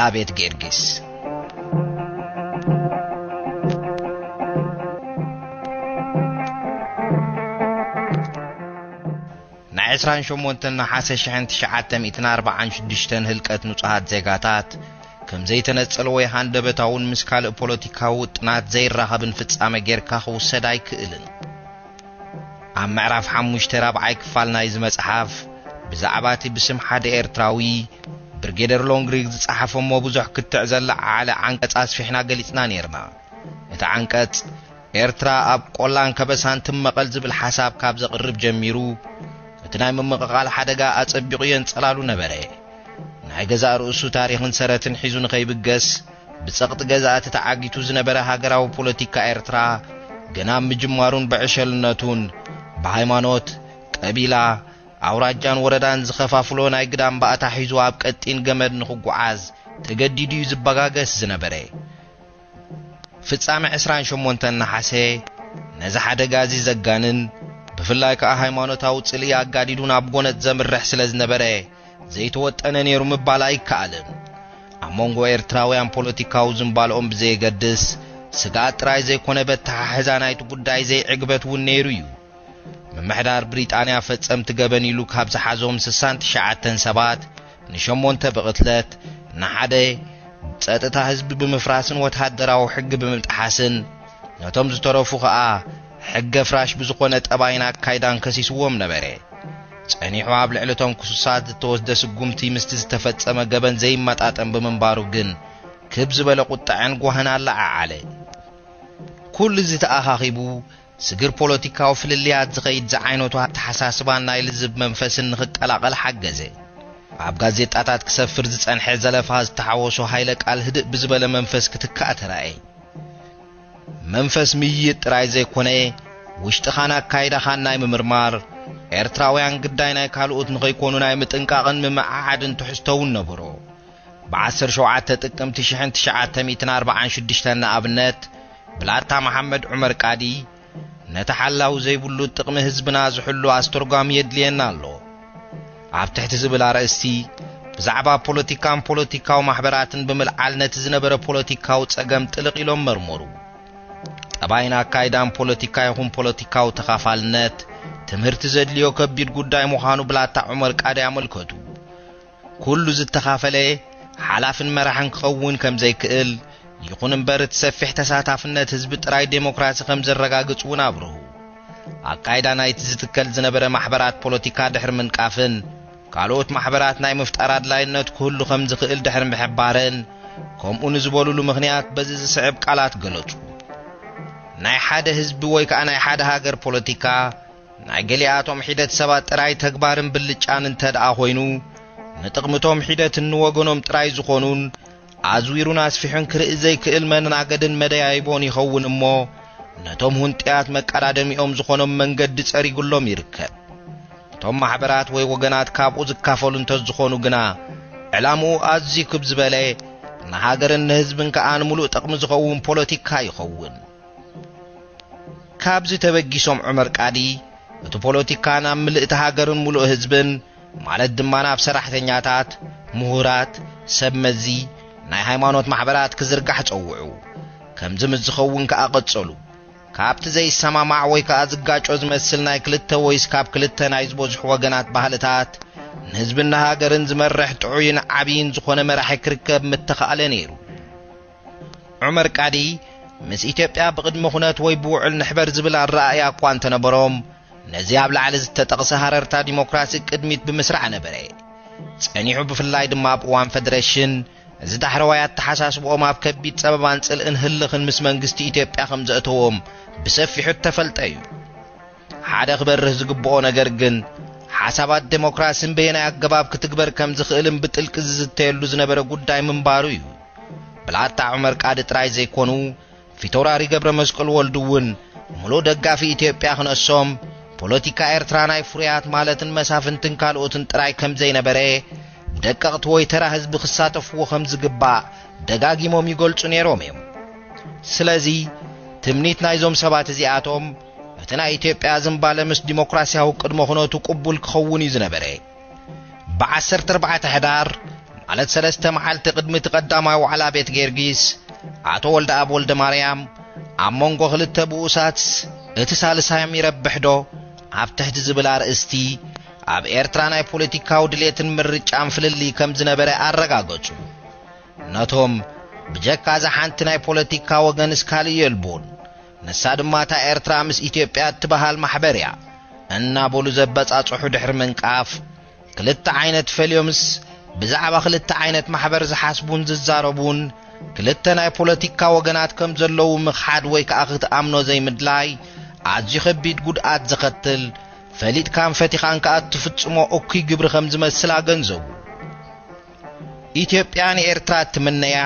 ኤልሳቤት ጌርጊስ نعسران شمونتنا حاسة شحنت شعاتم 1946 هلقت نصحات زيغاتات كم زي تنصلوي هاندبتاون مسكال بوليتيكاو طنات زي راهبن فصامه ጌርካ ወሰዳይ ክእልን ኣብ ምዕራፍ 5 ረብዓይ ክፋል ናይዝ መጽሓፍ ብዛዕባቲ ብስም ሓደ ኤርትራዊ ብርጌደር ሎንግሪግ ዝጻሓፈሞ ብዙሕ ክትዕ ዘላ ዓለ አንቀጽ አስፊሕና ገሊጽና ነርና እቲ አንቀጽ ኤርትራ ኣብ ቆላን ከበሳን ትመቀል ዝብል ሓሳብ ካብ ዘቅርብ ጀሚሩ እቲ ናይ መመቀቃል ሓደጋ አጸቢቁ የንጸላሉ ነበረ ናይ ገዛ ርእሱ ታሪኽን ሰረትን ሒዙ ንኸይብገስ ብጸቅጥ ገዛእቲ ተዓጊቱ ዝነበረ ሃገራዊ ፖለቲካ ኤርትራ ገና ምጅማሩን በዕሸልነቱን በሃይማኖት ቀቢላ አውራጃን ወረዳን ዝኸፋፍሎ ናይ ግዳም ባእታ ሒዙ ኣብ ቀጢን ገመድ ንኽጓዓዝ ተገዲዱ ዝባጋገስ ዝነበረ ፍጻሜ 28 ነሐሴ ነዚ ሓደጋ ዘጋንን ብፍላይ ከ ሃይማኖታዊ ጽልይ አጋዲዱን ኣብ ጎነት ዘምርሕ ስለ ዝነበረ ዘይተወጠነ ነይሩ ምባል አይከኣልን ኣብ መንጎ ኤርትራውያን ፖለቲካው ዝምባልኦም ብዘይገድስ ስጋት ጥራይ ዘይኮነ በተሓሕዛ ናይቲ ጉዳይ ዘይዕግበት ውን ነይሩ እዩ መምሕዳር ብሪጣንያ ፈጸምቲ ገበን ኢሉ ካብ ዝሓዞም 69 ሰባት ንሸሞንተ በቅትለት ንሓደ ጸጥታ ህዝቢ ብምፍራስን ወተሃደራዊ ሕጊ ብምጥሓስን ነቶም ዝተረፉ ከዓ ሕገ ፍራሽ ብዝኾነ ጠባይና ካይዳን ከሲስዎም ነበረ ጸኒሑ ኣብ ልዕለቶም ክሱሳት ዝተወስደ ስጉምቲ ምስቲ ዝተፈጸመ ገበን ዘይመጣጠን ብምንባሩ ግን ክብ ዝበለ ቁጣዕን ጓህናላ ዓለ ኩሉ ዝተኣኻኺቡ ስግር ፖለቲካው ፍልልያት ዝኸይድ ዝዓይነቱ ተሓሳስባን ናይ ልዝብ መንፈስን ንኽቀላቀል ሓገዘ ኣብ ጋዜጣታት ክሰፍር ዝጸንሐ ዘለፋ ዝተሓወሶ ሃይለ ቃል ህድእ ብዝበለ መንፈስ ክትካእ ተራእየ መንፈስ ምይይጥ ጥራይ ዘይኮነ ውሽጢ ኻና ካይዳኻን ናይ ምምርማር ኤርትራውያን ግዳይ ናይ ካልኦት ንኸይኮኑ ናይ ምጥንቃቕን ምምዓዓድን ትሕዝተውን ነበሮ ብ17 ጥቅምቲ 1946 ንኣብነት ብላታ መሐመድ ዑመር ቃዲ ነተሓላው ዘይብሉ ጥቅሚ ህዝብና ዝሕሉ አስተርጓሚ የድልየና ኣሎ ኣብ ትሕቲ ዝብል አርእስቲ ብዛዕባ ፖለቲካው ማሕበራትን ብምልዓል ነቲ ዝነበረ ፖለቲካው ጸገም ጥልቅ ኢሎም መርመሩ ጠባይና ካይዳን ፖለቲካ ይኹን ፖለቲካው ተኻፋልነት ትምህርቲ ዘድልዮ ከቢድ ጉዳይ ምዃኑ ብላታ ዑመር ቃዲ ያመልከቱ ኩሉ ዝተኻፈለ ሓላፍን መራሕን ክኸውን ከም ዘይክእል ይኹን እምበር ተሰፊሕ ተሳታፍነት ህዝቢ ጥራይ ዴሞክራሲ ከም ዘረጋግጹን አብረሁ አካይዳ ናይቲ ዝትከል ዝነበረ ማሕበራት ፖለቲካ ድሕር ምንቃፍን ካልኦት ማሕበራት ናይ ምፍጣር አድላይነት ኩሉ ከም ዝኽእል ድሕር ምሕባረን ከምኡን ዝበሉሉ ምኽንያት በዚ ዝስዕብ ቃላት ገለጹ ናይ ሓደ ህዝቢ ወይ ከዓ ናይ ሓደ ሃገር ፖለቲካ ናይ ገሊኣቶም ሒደት ሰባት ጥራይ ተግባርን ብልጫን እንተደኣ ኮይኑ ንጥቅምቶም ሒደት ንወገኖም ጥራይ ዝኾኑን አዝዊሩን አስፊሕን ክርኢ ዘይክእል መናገድን መደያይቦን ይኸውን እሞ ነቶም ሁንጥያት መቀዳደሚኦም ዝኾኖም መንገዲ ጸሪጉሎም ይርከብ ቶም ማሕበራት ወይ ወገናት ካብኡ ዝካፈሉ እንተዝኾኑ ግና ዕላምኡ ኣዝዩ ክብ ዝበለ ንሃገርን ህዝብን ከኣን ሙሉእ ጥቅሚ ዝኸውን ፖለቲካ ይኸውን ካብዚ ተበጊሶም ዑመር ቃዲ እቲ ፖለቲካ ናብ ምልእቲ ሃገርን ሙሉእ ህዝብን ማለት ድማ ናብ ሰራሕተኛታት ምሁራት ሰብመዚ ናይ ሃይማኖት ማሕበራት ክዝርጋሕ ጸውዑ ከም ዝምዝኸውን ከኣቀጸሉ ካብቲ ዘይሰማማዕ ወይ ከዓ ዝጋጮ ዝመስል ናይ ክልተ ወይስ ካብ ክልተ ናይ ዝበዝሑ ወገናት ባህልታት ንህዝብና ሃገርን ዝመርሕ ጥዑይን ዓብይን ዝኾነ መራሒ ክርከብ ምትኸኣለ ነይሩ ዑመር ቃዲ ምስ ኢትዮጵያ ብቅድመ ኩነት ወይ ብውዕል ንሕበር ዝብል አረኣያ እኳ እንተነበሮም ነዚ ኣብ ላዕሊ ዝተጠቕሰ ሃረርታ ዲሞክራሲ ቅድሚት ብምስራዕ ነበረ ጸኒሑ ብፍላይ ድማ ኣብ እዋን ፌደሬሽን እዚ ዳሕረዋያት ተሓሳስቦም ኣብ ከቢድ ጸበባን ጽልእን ህልኽን ምስ መንግስቲ ኢትዮጵያ ከም ዘእተዎም ብሰፊሑ ተፈልጠዩ ሓደ ክበርህ ዝግብኦ ነገር ግን ሓሳባት ዲሞክራሲን በየናይ ኣገባብ ክትግበር ከም ዝኽእልን ብጥልቂ ዝዝተየሉ ዝነበረ ጉዳይ ምንባሩ እዩ ብላታ ዑመር ቃዲ ጥራይ ዘይኮኑ ፊቶራሪ ገብረ መስቀል ወልዱውን ሙሉ ደጋፊ ኢትዮጵያ ክነሶም ፖለቲካ ኤርትራ ናይ ፍሩያት ማለትን መሳፍንትን ካልኦትን ጥራይ ከም ዘይነበረ ደቀቅቲ ወይ ተራ ህዝቢ ክሳተፍዎ ከም ዝግባእ ደጋጊሞም ይገልጹ ነይሮም እዮም ስለዚ ትምኒት ናይዞም ሰባት እዚኣቶም እቲ ናይ ኢትዮጵያ ዝምባለ ምስ ዲሞክራሲያዊ ቅድመ ኩነቱ ቅቡል ክኸውን እዩ ዝነበረ ብ14 ሕዳር ማለት ሰለስተ መዓልቲ ቅድሚ ተቀዳማይ ዋዕላ ቤት ጌርጊስ አቶ ወልደአብ ወልደ ማርያም ኣብ መንጎ ክልተ ብኡሳት እቲ ሳልሳይም ይረብሕዶ ኣብ ትሕቲ ዝብል ኣርእስቲ ኣብ ኤርትራ ናይ ፖለቲካዊ ድሌትን ምርጫን ፍልሊ ከም ዝነበረ ኣረጋገጹ። ነቶም ብጀካ ሓንቲ ናይ ፖለቲካ ወገን እስካልእ የልቦን ንሳ ድማ እታ ኤርትራ ምስ ኢትዮጵያ እትበሃል ማሕበር እያ እናበሉ ዘበጻጽሑ ድሕሪ ምንቃፍ ክልተ ዓይነት ፈልዮምስ ብዛዕባ ክልተ ዓይነት ማሕበር ዝሓስቡን ዝዛረቡን ክልተ ናይ ፖለቲካ ወገናት ከም ዘለዉ ምኽሓድ ወይ ከዓ ክትኣምኖ ዘይምድላይ ኣዝዩ ከቢድ ጉድኣት ዝኸትል ፈሊጥካን ፈቲኻን ከዓ እትፍጽሞ እኩይ ግብሪ ከም ዝመስል ኣገንዘቡ። ኢትዮጵያ ንኤርትራ እትምነያ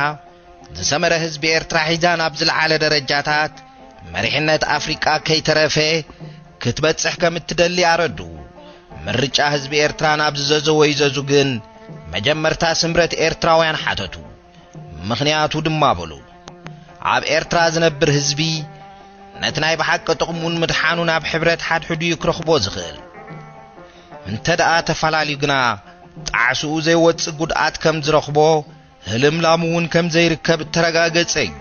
ዝሰመረ ህዝቢ ኤርትራ ሒዛ ናብ ዝለዓለ ደረጃታት መሪሕነት ኣፍሪቃ ከይተረፈ ክትበጽሕ ከም እትደሊ ኣረዱ። ምርጫ ህዝቢ ኤርትራ ናብ ዝዘዘወ ይዘዙ ግን መጀመርታ ስምረት ኤርትራውያን ሓተቱ። ምኽንያቱ ድማ በሉ ኣብ ኤርትራ ዝነብር ህዝቢ ነቲ ናይ ብሓቂ ጥቕሙን ምድሓኑ ናብ ሕብረት ሓድሕዱ ይክረኽቦ ዝኽእል እንተደኣ ተፈላለዩ ግና ጣዕስኡ ዘይወፅእ ጉድኣት ከም ዝረኽቦ ህልምላሙ እውን ከም ዘይርከብ ተረጋገጸ እዩ።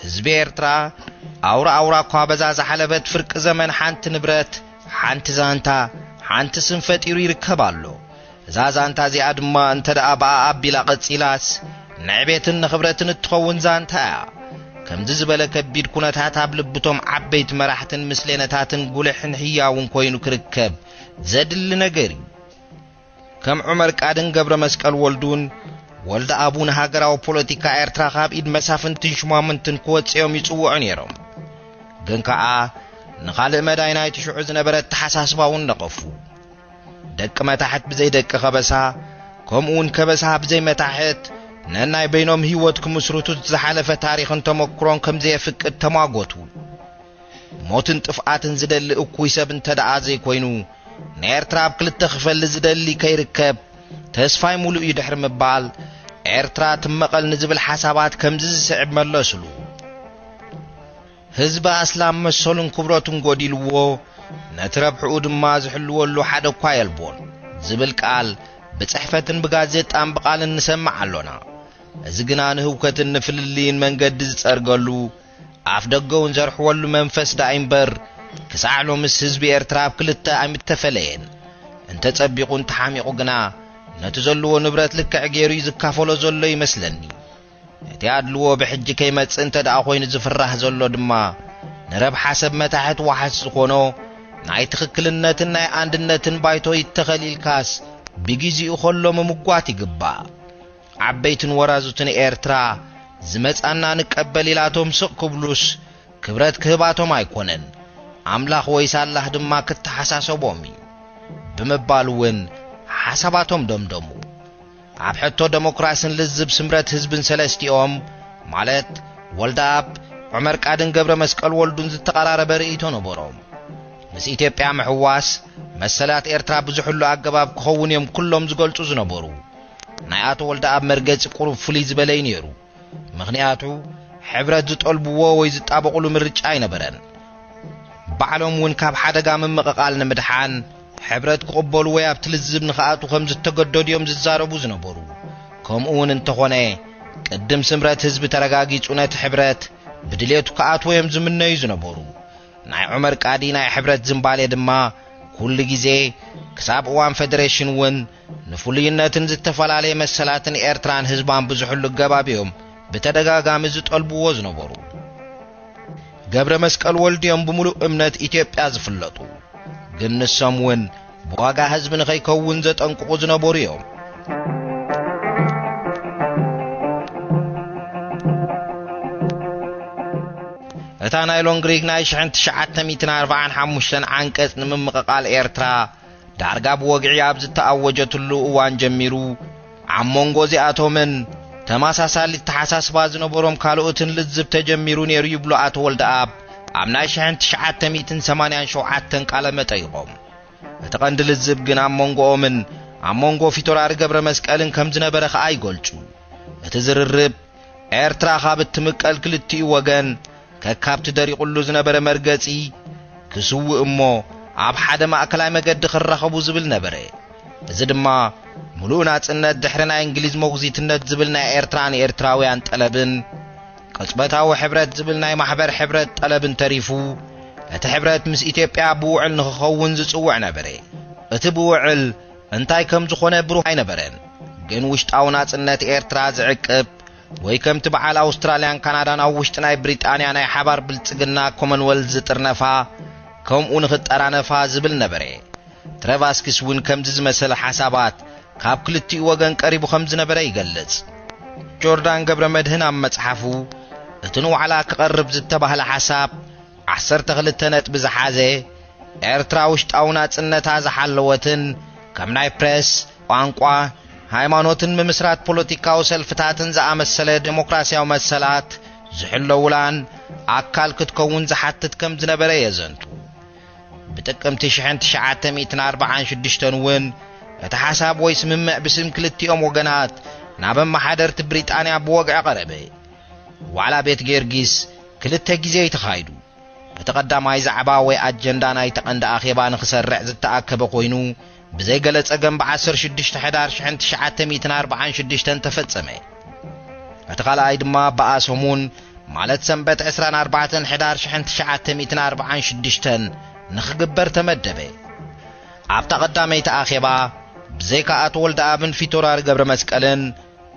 ህዝቢ ኤርትራ ኣውራ እኳ በዛ ዝሓለበት ፍርቂ ዘመን ሓንቲ ንብረት ሓንቲ ዛንታ ሓንቲ ስም ፈጢሩ ይርከብ ኣሎ። እዛ ዛንታ እዚኣ ድማ እንተደኣ ብኣ ኣቢላ ቐጺላስ ንዕቤትን ንኽብረትን እትኸውን ዛንታ እያ። ከምዚ ዝበለ ከቢድ ኩነታት ኣብ ልብቶም ዓበይቲ መራሕትን ምስሌነታትን ጉልሕን ህያውን ኮይኑ ክርከብ ዘድሊ ነገር እዩ። ከም ዑመር ቃድን ገብረ መስቀል ወልዱን ወልደ ኣቡን ሃገራዊ ፖለቲካ ኤርትራ ካብ ኢድ መሳፍንትን ሽማምንትን ክወፅኦም ይጽውዑ ነይሮም። ግን ከዓ ንኻልእ መዳይ ናይቲ ሽዑ ዝነበረት ተሓሳስባ እውን ነቐፉ። ደቂ መታሕት ብዘይ ደቂ ኸበሳ ከምኡውን ከበሳ ብዘይ መታሕት ነናይ በይኖም ህይወት ክምስርቱ ዝሓለፈ ታሪኽን ተመክሮን ከም ዘየፍቅድ ተሟጎቱ። ሞትን ጥፍኣትን ዝደሊ እኩይ ሰብ እንተደኣ ዘይኮይኑ ንኤርትራ ኣብ ክልተ ክፈሊ ዝደሊ ከይርከብ ተስፋይ ሙሉእ እዩ ድሕሪ ምባል ኤርትራ ትመቐል ንዝብል ሓሳባት ከምዚ ዝስዕብ መለስሉ። ህዝቢ ኣስላም መሰሉን ክብረቱን ጎዲልዎ ነቲ ረብሕኡ ድማ ዝሕልወሉ ሓደ እኳ የልቦን ዝብል ቃል ብጽሕፈትን ብጋዜጣን ብቓልን ንሰማዕ ኣሎና። እዚ ግና ንህውከትን ንፍልልይን መንገዲ ዝጸርገሉ ኣፍ ደገውን ዘርሕወሉ መንፈስ ዳ እምበር ክሳዕሎ ምስ ህዝቢ ኤርትራ ኣብ ክልተ ኣይምተፈለየን። እንተጸቢቑን ተሓሚቑ ግና ነቲ ዘለዎ ንብረት ልክዕ ገይሩ ዝካፈሎ ዘሎ ይመስለኒ። እቲ ኣድልዎ ብሕጂ ከይመጽእ እንተደኣ ኮይኑ ዝፍራሕ ዘሎ ድማ ንረብሓ ሰብ መታሕት ዋሓስ ዝኾኖ ናይ ትኽክልነትን ናይ አንድነትን ባይቶ ይተኸሊልካስ ብግዚኡ ኸሎ ምምጓት ይግባእ። ዓበይትን ወራዙትን ኤርትራ ዝመጻና ንቀበል ኢላቶም ስቕ ክብሉስ ክብረት ክህባቶም ኣይኮነን ኣምላኽ ወይስ ኣላህ ድማ ክትሓሳሰቦም ብምባል እውን ሓሳባቶም ደምደሙ። ኣብ ሕቶ ዴሞክራሲን ልዝብ ስምረት ህዝብን ሰለስቲኦም ማለት ወልደአብ ዑመር ቃድን ገብረ መስቀል ወልዱን ዝተቀራረበ ርእይቶ ነበሮም። ምስ ኢትዮጵያ ምሕዋስ መሰላት ኤርትራ ብዙሕሉ ኣገባብ ክኸውን እዮም ኩሎም ዝገልጹ ዝነበሩ። ናይ ኣቶ ወልደአብ መርገጽ ቁሩብ ፍሉይ ዝበለይ ነይሩ። ምኽንያቱ ሕብረት ዝጠልብዎ ወይ ዝጣበቑሉ ምርጫ ኣይነበረን። ባዕሎም እውን ካብ ሓደጋ ምምቕቓል ንምድሓን ሕብረት ክቕበሉ ወይ ኣብቲ ልዝብ ንኽኣቱ ከም ዝተገደዱ እዮም ዝዛረቡ ዝነበሩ። ከምኡ እውን እንተኾነ ቅድም ስምረት ህዝቢ ተረጋጊጹ ነቲ ሕብረት ብድሌቱ ክኣቱ እዮም ዝምነዩ ዝነበሩ። ናይ ዑመር ቃዲ ናይ ሕብረት ዝምባሌ ድማ ኩሉ ግዜ ክሳብ እዋን ፌደሬሽን እውን ንፍሉይነትን ዝተፈላለየ መሰላትን ኤርትራን ህዝባን ብዙሕሉ ገባቢዮም ብተደጋጋሚ ዝጠልብዎ ዝነበሩ። ገብረ መስቀል ወልድዮም ብምሉእ እምነት ኢትዮጵያ ዝፍለጡ ግን ንሶም እውን ብዋጋ ህዝቢ ንኸይከውን ዘጠንቅቑ ዝነበሩ እዮም። እታ ናይ ሎንግሪግ ናይ 1945 ዓንቀጽ ንምምቕቓል ኤርትራ ዳርጋ ብወግዒ ኣብ ዝተኣወጀትሉ እዋን ጀሚሩ ኣብ መንጎ እዚኣቶምን ተመሳሳሊ ተሓሳስባ ዝነበሮም ካልኦትን ልዝብ ተጀሚሩ ነይሩ ይብሉ ኣቶ ወልደአብ ኣብ ናይ 1987 ቃለ መጠይቖም። እቲ ቀንዲ ልዝብ ግን ኣብ መንጎኦምን ኣብ መንጎ ፊቶራሪ ገብረ መስቀልን ከም ዝነበረ ኸኣ ይገልጹ። እቲ ዝርርብ ኤርትራ ካብ እትምቀል ክልቲኡ ወገን ከካብቲ ደሪቑሉ ዝነበረ መርገጺ ክስውእ እሞ ኣብ ሓደ ማእከላይ መገዲ ክረኸቡ ዝብል ነበረ። እዚ ድማ ሙሉእ ናጽነት ድሕሪ ናይ እንግሊዝ ሞግዚትነት ዝብል ናይ ኤርትራን ኤርትራውያን ጠለብን ቅጽበታዊ ሕብረት ዝብል ናይ ማሕበር ሕብረት ጠለብን ተሪፉ እቲ ሕብረት ምስ ኢትዮጵያ ብውዕል ንኽኸውን ዝጽውዕ ነበረ። እቲ ብውዕል እንታይ ከም ዝኾነ ብሩህ ኣይነበረን። ግን ውሽጣዊ ናጽነት ኤርትራ ዝዕቅብ ወይ ከምቲ በዓል ኣውስትራልያን ካናዳን ኣብ ውሽጢ ናይ ብሪጣንያ ናይ ሓባር ብልጽግና ኮመንዌልዝ ዝጥርነፋ ከምኡ ንኽጠራነፋ ዝብል ነበረ። ትሬቫስኪስ እውን ከምዚ ዝመሰለ ሓሳባት ካብ ክልቲኡ ወገን ቀሪቡ ከም ዝነበረ ይገልጽ። ጆርዳን ገብረ መድህን ኣብ መጽሓፉ እቲ ንዋዕላ ክቐርብ ዝተባህለ ሓሳብ 12 ነጥቢ ዝሓዘ ኤርትራ ውሽጣዊ ናጽነታ ዝሓለወትን ከም ናይ ፕሬስ ቋንቋ ሃይማኖትን ምምስራት ፖለቲካዊ ሰልፍታትን ዝኣመሰለ ዴሞክራሲያዊ መሰላት ዝሕለውላን ኣካል ክትከውን ዝሓትት ከም ዝነበረ የዘንቱ። ብጥቅምቲ 1946 እውን እቲ ሓሳብ ወይ ስምምዕ ብስም ክልቲኦም ወገናት ናብ ኣመሓደርቲ ብሪጣንያ ብወግዒ ቀረበ። ዋዕላ ቤት ጌርጊስ ክልተ ግዜ ተኻይዱ። እቲ ቀዳማይ ዛዕባ ወይ ኣጀንዳ ናይ ተቐንዲ ኣኼባ ንኽሰርዕ ዝተኣከበ ኮይኑ ብዘይገለ ጸገም ብ16 ሕዳር 1946 ተፈጸመ። እቲ ካልኣይ ድማ ብኣሰሙን ማለት ሰንበት 24 ሕዳር 1946 ንኽግበር ተመደበ። ኣብታ ቀዳመይቲ ኣኼባ ብዘይካ ኣቶ ወልደኣብን ፊቶራሪ ገብረ መስቀልን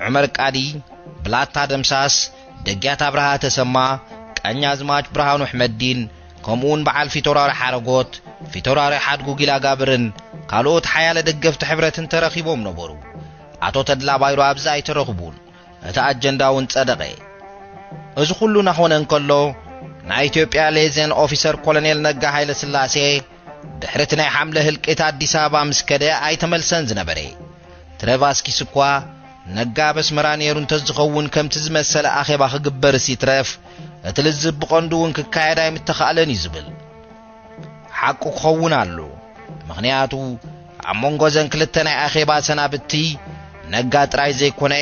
ዑመር ቃዲ ብላታ ደምሳስ ደጊያት አብርሃ ተሰማ ቀኛዝማች ብርሃኑ አሕመድዲን ከምኡን በዓል ፊቶራሪ ሓረጎት ፊቶራሪ ሓድጉ ጊላ ጋብርን ካልኦት ሓያለ ደገፍቲ ሕብረትን ተረኺቦም ነበሩ። ኣቶ ተድላ ባይሮ ኣብዛ ኣይተረኽቡን። እቲ ኣጀንዳውን ጸደቀ። እዚ ኩሉ ናኾነ እንከሎ ናይ ኢትዮጵያ ሌዘን ኦፊሰር ኮሎኔል ነጋ ኃይለ ስላሴ ድሕረት ናይ ሓምለ ህልቂት አዲስ አበባ ምስከደ ኣይተመልሰን ዝነበረ። ትሬቫስኪስ እኳ ነጋ በስመራ ነይሩ እንተዝኸውን ከምቲ ዝመሰለ ኣኼባ ክግበር ሲትረፍ እቲ ልዝብ ብቐንዱውን ክካየድ ኣይምተኻእለን ይዝብል ሓቁ ክኸውን ኣሎ። ምኽንያቱ ኣብ መንጎ ዘን ክልተ ናይ ኣኼባ ሰናብቲ ነጋ ጥራይ ዘይኮነ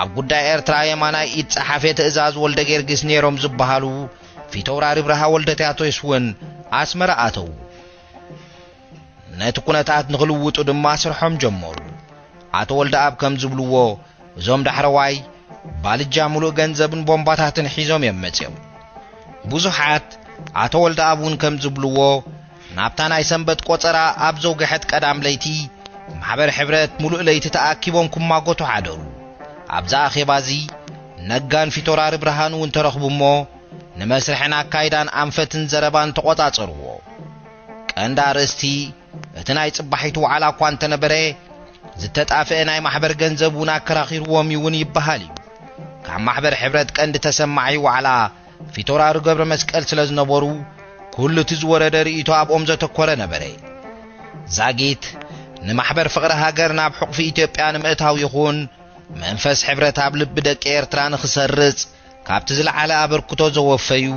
ኣብ ጉዳይ ኤርትራ የማናይ ኢድ ጸሓፌ ትእዛዝ ወልደ ጌርጊስ ነይሮም ዝበሃሉ ፊቶራሪ ብርሃ ወልደ ቴዎድሮስ እውን ኣስመራ ኣተው። ነቲ ኩነታት ንኽልውጡ ድማ ስርሖም ጀመሩ። ኣቶ ወልደ ኣብ ከም ዝብልዎ እዞም ዳሕረዋይ ባልጃ ሙሉእ ገንዘብን ቦምባታትን ሒዞም የመጽዮም። ብዙሓት ኣቶ ወልደ ኣብ እውን ከም ዝብልዎ ናብታ ናይ ሰንበት ቆጸራ ኣብ ዘውግሐት ቀዳም ለይቲ ማሕበር ሕብረት ሙሉእ ለይቲ ተኣኪቦም ኩማጎቱ ሓደሩ። ኣብዛ ኣኼባዚ ነጋን ፊቶራሪ ብርሃኑ እውን ተረኽቡሞ ንመስርሕን ኣካይዳን ኣንፈትን ዘረባን ተቆጻጸርዎ። ቀንዲ ኣርእስቲ እቲ ናይ ጽባሒቱ ዋዕላ እኳ እንተነበረ ዝተጣፍአ ናይ ማሕበር ገንዘብ እውን ኣከራኺርዎም ይውን ይበሃል እዩ። ካብ ማሕበር ሕብረት ቀንዲ ተሰማዒ ዋዕላ ፊቶራሪ ገብረ መስቀል ስለ ዝነበሩ ኩሉ እቲ ዝወረደ ርእይቶ ኣብኦም ዘተኰረ ነበረ። ዛጊት ንማሕበር ፍቕሪ ሃገር ናብ ሕቑፊ ኢትዮጵያ ንምእታው ይኹን መንፈስ ሕብረት ኣብ ልቢ ደቂ ኤርትራ ንኽሰርጽ ካብቲ ዝለዓለ ኣበርክቶ ዘወፈዩ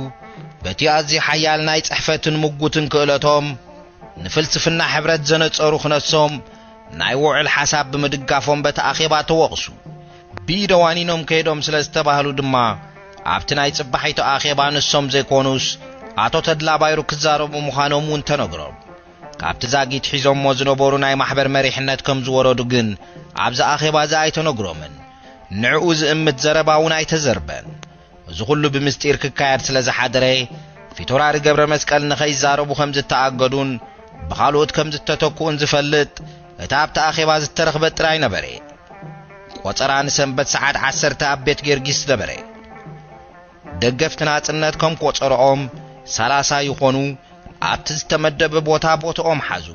በቲ ኣዝዩ ሓያል ናይ ጽሕፈትን ምጉትን ክእለቶም ንፍልስፍና ሕብረት ዘነጸሩ ክነሶም ናይ ውዕል ሓሳብ ብምድጋፎም በቲ ኣኼባ ተወቕሱ። ቢደዋኒኖም ከይዶም ስለ ዝተባህሉ ድማ ኣብቲ ናይ ጽባሒቱ ኣኼባ ንሶም ዘይኮኑስ ኣቶ ተድላ ባይሩ ክዛረቡ ምዃኖም እውን ተነግሮም። ካብቲ ዛጊት ሒዞሞ ዝነበሩ ናይ ማሕበር መሪሕነት ከም ዝወረዱ ግን ኣብዛ ኣኼባ ኣይተነግሮምን። ንዕኡ ዝእምት ዘረባ እውን ኣይተዘርበን። እዚ ኩሉ ብምስጢር ክካየድ ስለ ዝሓደረ ፊቶራሪ ገብረ መስቀል ንኸይዛረቡ ከም ዝተኣገዱን ብኻልኦት ከም ዝተተኩኡን ዝፈልጥ እቲ ኣብቲ ኣኼባ ዝተረኽበ ጥራይ ነበረ። ቆጸራ ንሰንበት ሰዓት 10 ኣብ ቤት ጌርጊስ ነበረ። ደገፍቲ ናጽነት ከም ቆጸርኦም 30 ይኾኑ ኣብቲ ዝተመደበ ቦታ ቦታኦም ሓዙ።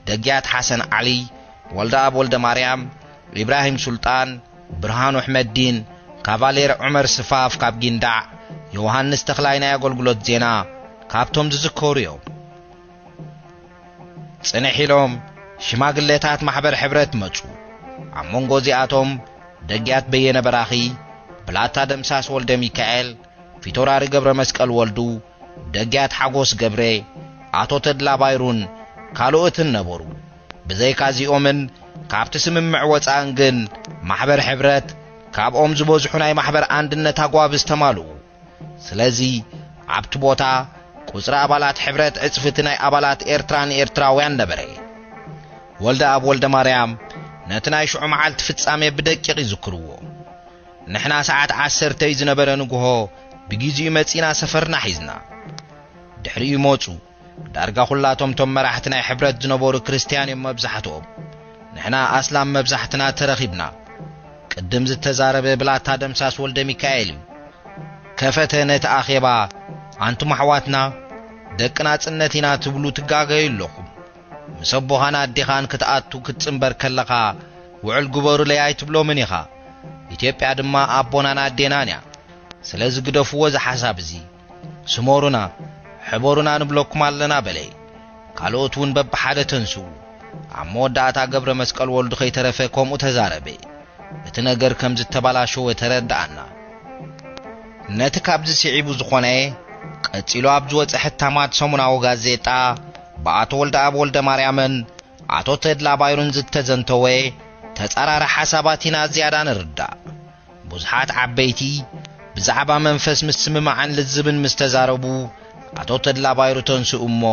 ደጊያት ሓሰን ዓሊ፣ ወልደ ኣብ ወልደ ማርያም፣ ኢብራሂም ሱልጣን፣ ብርሃኑ አሕመድዲን፣ ካቫሌር ዑመር ስፋፍ ካብ ጊንዳዕ፣ ዮሐንስ ተኽላይ ናይ ኣገልግሎት ዜና ካብቶም ዝዝከሩ እዮም። ጽንሕ ኢሎም ሽማግሌታት ማሕበር ሕብረት መጹ። ኣብ መንጎ እዚኣቶም ደጊያት በየነ በራኺ፣ ብላታ ደምሳስ ወልደ ሚካኤል፣ ፊቶራሪ ገብረ መስቀል ወልዱ፣ ደጊያት ሓጎስ ገብረ፣ ኣቶ ተድላ ባይሩን ካልኦትን ነበሩ። ብዘይካዚኦምን ካብቲ ስምምዕ ወፃእን ግን ማሕበር ሕብረት ካብኦም ዝበዝሑ ናይ ማሕበር አንድነት ኣጓብ ዝተማልኡ። ስለዚ ኣብቲ ቦታ ቁጽሪ ኣባላት ሕብረት ዕጽፍቲ ናይ ኣባላት ኤርትራን ኤርትራውያን ነበረ። ወልደ ኣብ ወልደ ማርያም نتناي شعو معالت فتصامي بدقيق يذكروا نحنا ساعات 10 ዝነበረ ንግሆ بጊዜ መጺና ሰፈርና ሒዝና ድሕሪ ይሞጹ ዳርጋ ሁላቶም ቶም መራሕት ናይ ሕብረት ዝነበሩ ክርስቲያን እዮም መብዛሕትኦም ንሕና ኣስላም መብዛሕትና ተረኺብና ቅድም ዝተዛረበ ብላታ ደምሳስ ወልደ ሚካኤል ከፈተ ነቲ ኣኼባ አንቱም ኣሕዋትና ደቅና ጽነቲና ትብሉ ትጋገዩለኹም ምሰቦኻና ኣዴኻን ክትኣቱ ክትጽምበር ከለኻ ውዕል ግበሩ ለያይ ትብሎ ምን ኢኻ ኢትዮጵያ ድማ ኣቦናና ኣዴናን እያ ስለዚ ግደፍዎ ዝሓሳብ እዚ ስሞሩና ሕቦሩና ንብለኩም ኣለና በለይ ካልኦት እውን በብሓደ ተንሱ ኣብ መወዳእታ ገብረ መስቀል ወልዱ ከይተረፈ ከምኡ ተዛረበ እቲ ነገር ከም ዝተባላሸወ ተረዳእና ነቲ ካብዚ ሲዒቡ ዝኾነ ቀፂሉ ኣብ ዝወፀ ሕታማት ሰሙናዊ ጋዜጣ በኣቶ ወልደ ኣብ ወልደ ማርያምን ኣቶ ተድላ ባይሩን ዝተዘንተወ ተጻራሪ ሓሳባቲና ዝያዳ ንርዳእ ብዙሓት ዓበይቲ ብዛዕባ መንፈስ ምስምማዓን ልዝብን ምስተዛረቡ ኣቶ ተድላ ባይሩ ተንስኡ እሞ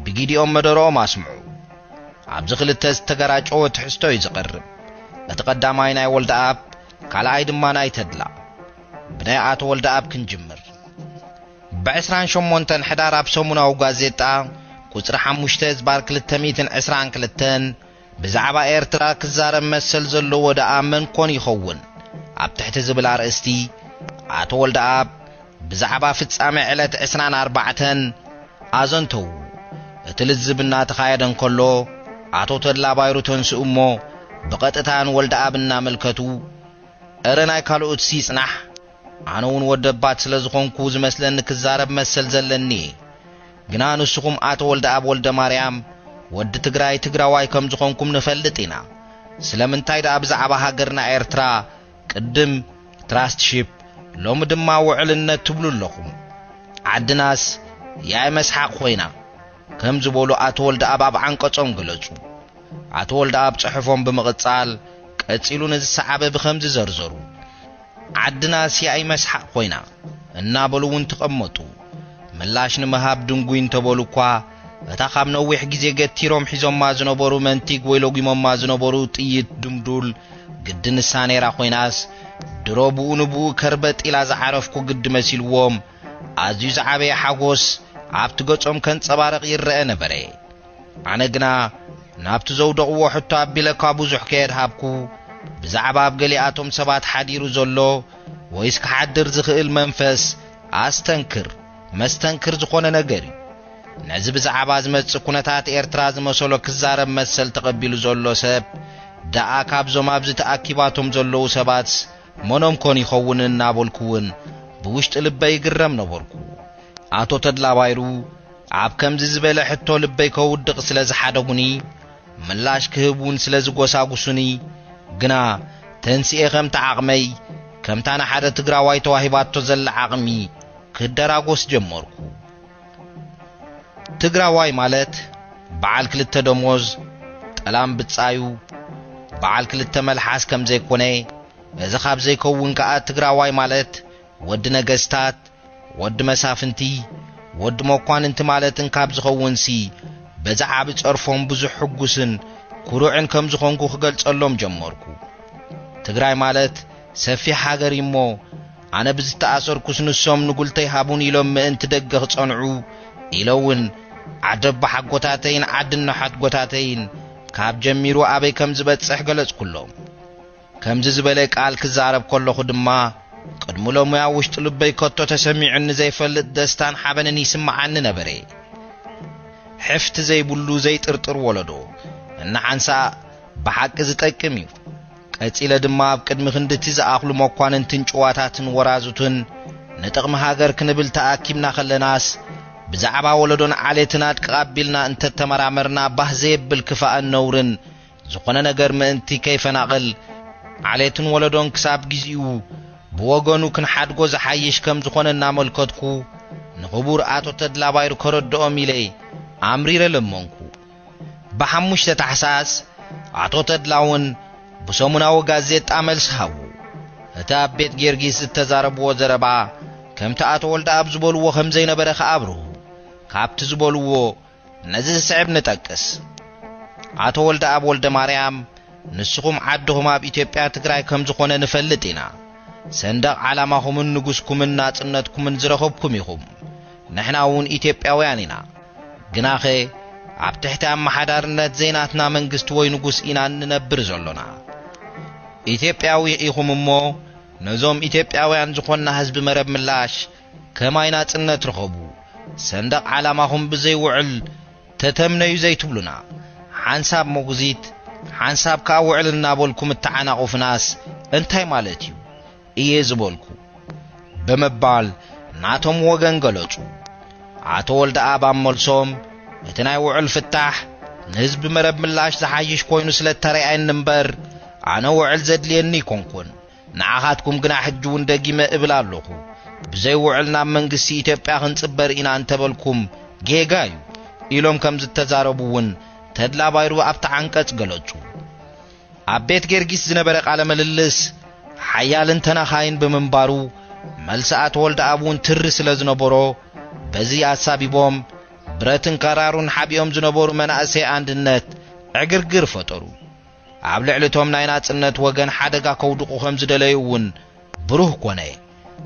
ብጊዲኦም መደሮም ኣስምዑ ኣብዚ ክልተ ዝተገራጨወ ትሕዝቶ እዩ ዝቐርብ እቲ ቀዳማይ ናይ ወልደ ኣብ ካልኣይ ድማ ናይ ተድላ ብናይ ኣቶ ወልደ ኣብ ክንጅምር ب28 حدار ኣብ ሰሙናዊ ጋዜጣ ቁጽሪ 5/222 ብዛዕባ ኤርትራ ክዛረብ መሰል ዘለዎ ደኣመን ኮን ይኸውን ኣብ ትሕቲ ዝብል ኣርእስቲ ኣቶ ወልደ ኣብ ብዛዕባ ፍጻሜ ዕለት 24 ኣዘንተው እቲ ልዝብና ተኻየደን ከሎ ኣቶ ተድላ ባይሩ ተንስኡ እሞ ብቐጥታን ወልደ ኣብ እናመልከቱ እረናይ ካልኦት ሲጽናሕ ኣነውን ወደባት ስለዝኾንኩ ዝመስለኒ ክዛረብ መሰል ዘለኒ ግና ንስኹም ኣቶ ወልደ ኣብ ወልደ ማርያም ወዲ ትግራይ ትግራዋይ ከም ዝኾንኩም ንፈልጥ ኢና ስለምንታይ ዳ ብዛዕባ ሃገርና ኤርትራ ቅድም ትራስትሺፕ ሎም ድማ ውዕልነት ትብሉ ኣለኹም ዓድናስ ያይ መስሓቅ ኮይና ከም ዝበሉ ኣቶ ወልደ ኣብ ዓንቀጾም ገለጹ ኣቶ ወልደ ኣብ ጽሕፎም ብምቕጻል ቀጺሉ ንዝሰዓበ ብከምዚ ዘርዘሩ ዓድናስ ያይ መስሓቅ ኮይና እናበሉውን ተቐመጡ ምላሽ ንመሃብ ድንጉይን ተበሉ እኳ እታ ካብ ነዊሕ ግዜ ገቲሮም ሒዞማ ዝነበሩ መንቲግ ወይ ሎጊሞማ ዝነበሩ ጥይት ድምዱል ግድን ሳኔራ ኮይናስ ድሮቡ ንቡ ከርበጥ ኢላ ዝዓረፍኩ ግድ መሲልዎም ኣዝዩ ዝዓበየ ሓጎስ ኣብቲ ገጾም ከንጸባረቕ ይረአ ነበረ ኣነ ግና ናብቲ ዘውደቕዎ ሕቶ ኣቢለካ ብዙሕ ከየድሃብኩ ብዛዕባ ኣብ ገሊኣቶም ሰባት ሓዲሩ ዘሎ ወይስ ክሓድር ዝኽእል መንፈስ ኣስተንክር መስተንክር ዝኾነ ነገር ነዚ ብዛዕባ ዝመጽእ ኩነታት ኤርትራ ዝመሰሎ ክዛረብ መሰል ተቐቢሉ ዘሎ ሰብ ደኣ ካብዞም ኣብዚ ተኣኪባቶም ዘለዉ ሰባት መኖም ኮን ይኸውን እናበልኩውን ብውሽጢ ልበይ ይግረም ነበርኩ ኣቶ ተድላ ባይሩ ኣብ ከምዚ ዝበለ ሕቶ ልበይ ከውድቕ ስለ ዝሓደጉኒ ምላሽ ክህቡን ስለ ዝጎሳጉሱኒ ግና ተንሲኤ ከምቲ ዓቕመይ ከምታና ሓደ ትግራዋይ ተዋሂባቶ ዘላ ዓቕሚ ክደራጎስ ጀመርኩ ትግራዋይ ማለት በዓል ክልተ ደሞዝ ጠላም ብጻዩ በዓል ክልተ መልሓስ ከም ዘይኮነ እዚ ካብ ዘይከውን ከዓ ትግራዋይ ማለት ወዲ ነገስታት ወዲ መሳፍንቲ ወዲ መኳንንቲ ማለትን ካብ ዝኸውንሲ በዛዓብ ጸርፎም ብዙሕ ሕጉስን ኩሩዕን ከም ዝኾንኩ ክገልጸሎም ጀመርኩ ትግራይ ማለት ሰፊሕ ሃገር እሞ ኣነ ብዝተኣሰርኩስ ንሶም ንጉልተይ ሃቡን ኢሎም ምእንቲ ደገ ክጸንዑ ኢለውን ዓደባ ሓጎታተይን ዓድና ሓጎታተይን ካብ ጀሚሩ ኣበይ ከም ዝበጽሕ ገለጽኩሎም ከምዚ ዝበለ ቃል ክዛረብ ከለኹ ድማ ቅድሚ ሎሙያ ውሽጢ ልበይ ከቶ ተሰሚዕኒ ዘይፈልጥ ደስታን ሓበንን ይስምዓኒ ነበረ ሕፍቲ ዘይብሉ ዘይጥርጥር ወለዶ እናሓንሳ ብሓቂ ዝጠቅም እዩ ቀጺለ ድማ ኣብ ቅድሚ ክንድቲ ዝኣኽሉ መኳንንትን ጭዋታትን ወራዙትን ንጥቕሚ ሃገር ክንብል ተኣኪብና ኸለናስ ብዛዕባ ወለዶን ዓሌትና ድቀቃቢልና እንተተመራመርና ባህ ዘይብል ክፋእን ነውርን ዝኾነ ነገር ምእንቲ ከይፈናቕል ዓሌትን ወለዶን ክሳብ ግዚኡ ብወገኑ ክንሓድጎ ዝሓይሽ ከም ዝኾነ እናመልከትኩ ንኽቡር ኣቶ ተድላ ባይሩ ከረድኦም ኢለይ ኣምሪረ ለመንኩ ብ5 ታሕሳስ ኣቶ ተድላውን ብሰሙናዊ ጋዜጣ መልስ ሃቡ እቲ ኣብ ቤት ጌርጊስ ዝተዛረብዎ ዘረባ ከምቲ ኣቶ ወልደ ኣብ ዝበልዎ ከም ዘይነበረ ከኣብሩ ካብቲ ዝበልዎ ነዚ ስዕብ ንጠቅስ ኣቶ ወልደ ኣብ ወልደ ማርያም ንስኹም ዓድኹም ኣብ ኢትዮጵያ ትግራይ ከም ዝኾነ ንፈልጥ ኢና ሰንደቕ ዓላማኹምን ንጉስኩምን ናጽነትኩምን ዝረኸብኩም ኢኹም ንሕና እውን ኢትዮጵያውያን ኢና ግናኸ ኣብ ትሕቲ ኣመሓዳርነት ዘይናትና መንግስቲ ወይ ንጉስ ኢና ንነብር ዘሎና ኢትዮጵያዊ ኢኹም እሞ ነዞም ኢትዮጵያውያን ዝኾንና ህዝቢ መረብ ምላሽ ከማይ ናጽነት ረኸቡ ሰንደቕ ዓላማኹም ብዘይውዕል ተተምነዩ ዘይትብሉና ሓንሳብ ሞጉዚት ሓንሳብ ካብ ውዕል እናበልኩም እተዓናቑፍናስ እንታይ ማለት እዩ እየ ዝበልኩ በመባል ናቶም ወገን ገለጹ አቶ ወልደ አብ አመልሶም እቲ ናይ ውዕል ፍታሕ ንህዝቢ መረብ ምላሽ ዝሓይሽ ኮይኑ ስለተረኣየን እምበር ኣነ ውዕል ዘድልየኒ ኮንኩን ንዓኻትኩም ግና ሕጂ እውን ደጊመ እብል ኣለኹ ብዘይ ውዕል ናብ መንግስቲ ኢትዮጵያ ክንጽበር ኢና እንተበልኩም ጌጋ እዩ ኢሎም ከም ዝተዛረቡ እውን ተድላ ባይሩ ኣብቲ ዓንቀጽ ገለጹ ኣብ ቤት ጌርጊስ ዝነበረ ቃለ ምልልስ ሓያልን ተናኻይን ብምንባሩ መልሲ አቶ ወልደ አብ እውን ትሪ ስለ ዝነበሮ በዚ አሳቢቦም ብረትን ከራሩን ሓቢኦም ዝነበሩ መናእሰይ አንድነት ዕግርግር ፈጠሩ ኣብ ልዕልቶም ናይ ናጽነት ወገን ሓደጋ ከውድቁ ከም ዝደለዩ እውን ብሩህ ኮነ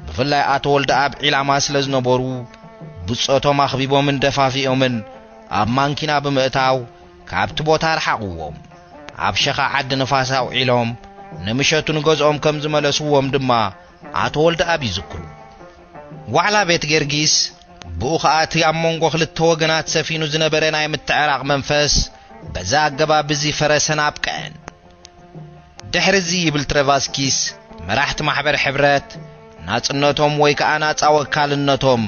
ብፍላይ አቶ ወልደ አብ ዒላማ ስለ ዝነበሩ ብጾቶም አኽቢቦምን ደፋፊኦምን ኣብ ማንኪና ብምእታው ካብቲ ቦታ ረሓቁዎም ኣብ ሸኻ ዓዲ ንፋስ ኣውዒሎም ንምሸቱ ንገዝኦም ከም ዝመለስዎም ድማ አቶ ወልደ አብ ይዝክሩ ዋዕላ ቤት ጌርጊስ ብኡ ኸኣቲ ኣብ መንጎ ክልተ ወገናት ሰፊኑ ዝነበረ ናይ ምትዕራቕ መንፈስ በዛ ኣገባብ እዚ ፈረሰን ኣብቅዐን ድሕሪዚ ይብል ትሬቫስኪስ መራሕቲ ማሕበር ሕብረት ናጽነቶም ወይ ከዓ ናጻ ወካልነቶም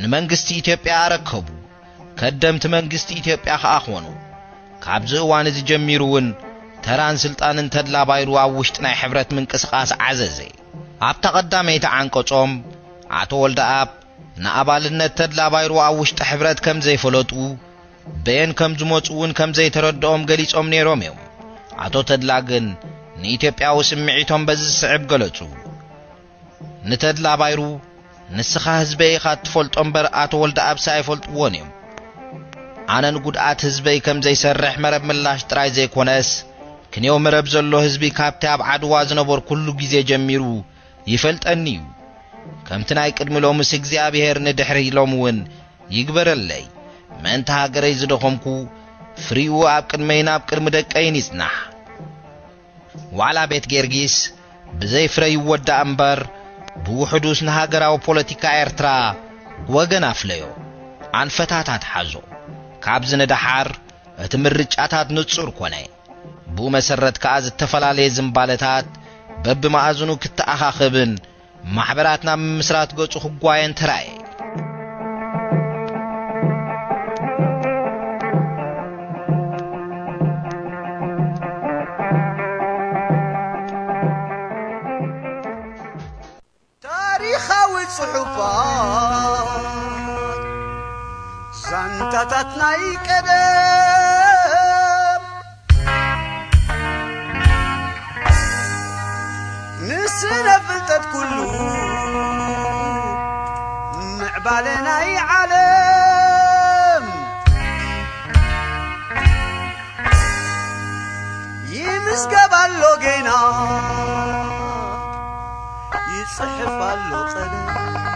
ንመንግስቲ ኢትዮጵያ ኣረከቡ ከደምቲ መንግስቲ ኢትዮጵያ ከዓ ኾኑ ካብዚ እዋን እዚ ጀሚሩ እውን ተራን ስልጣንን ተድላ ባይሩ ኣብ ውሽጢ ናይ ሕብረት ምንቅስቓስ ዓዘዘ ኣብ ተቐዳመይቲ ዓንቀጾም አቶ ወልደ አብ ንኣባልነት ተድላ ባይሩ ኣብ ውሽጢ ሕብረት ከም ዘይፈለጡ በየን ከም ዝመጹውን ከም ዘይተረድኦም ገሊጾም ነይሮም እዮም አቶ ተድላ ግን ንኢትዮጵያዊ ስምዒቶም በዚ ስዕብ ገለጹ ንተድላ ባይሩ ንስኻ ህዝበይ ኢኻ ትፈልጦ እምበር አቶ ወልደ አብ ሳይፈልጥዎን እዮም ኣነ ንጉድኣት ህዝበይ ከም ዘይሰርሕ መረብ ምላሽ ጥራይ ዘይኮነስ ክንዮ መረብ ዘሎ ህዝቢ ካብቲ ኣብ ዓድዋ ዝነበሩ ኩሉ ግዜ ጀሚሩ ይፈልጠኒ እዩ ከምቲ ናይ ቅድሚ ሎምስ እግዚኣብሔር ንድሕሪ ኢሎም እውን ይግበረለይ ምእንቲ ሃገረይ ዝደኸምኩ ፍሪኡ ኣብ ቅድመይ ናብ ቅድሚ ደቀይን ይጽናሕ ዋዕላ ቤት ጌርጊስ ብዘይ ፍረ ይወዳእ እምበር ብውሕዱስ ንሃገራዊ ፖለቲካ ኤርትራ ወገን ኣፍለዮ ኣንፈታታት ሓዞ ካብዚ ንድሓር እቲ ምርጫታት ንጹር ኮነ ብኡ መሰረት ከዓ ዝተፈላለየ ዝምባለታት በብማእዝኑ ክትኣኻኽብን ማሕበራትና ምስራት ገጹ ክጓየን ተራእየ ታሪኻዊ ጽሑፋት ዛንታታት ናይ ቀደም ንስነ ፍልጠት ኩሉ ምዕባለ ናይ ዓለም ይምዝገባሎ ጌና ይጽሕፋሎ ቀለም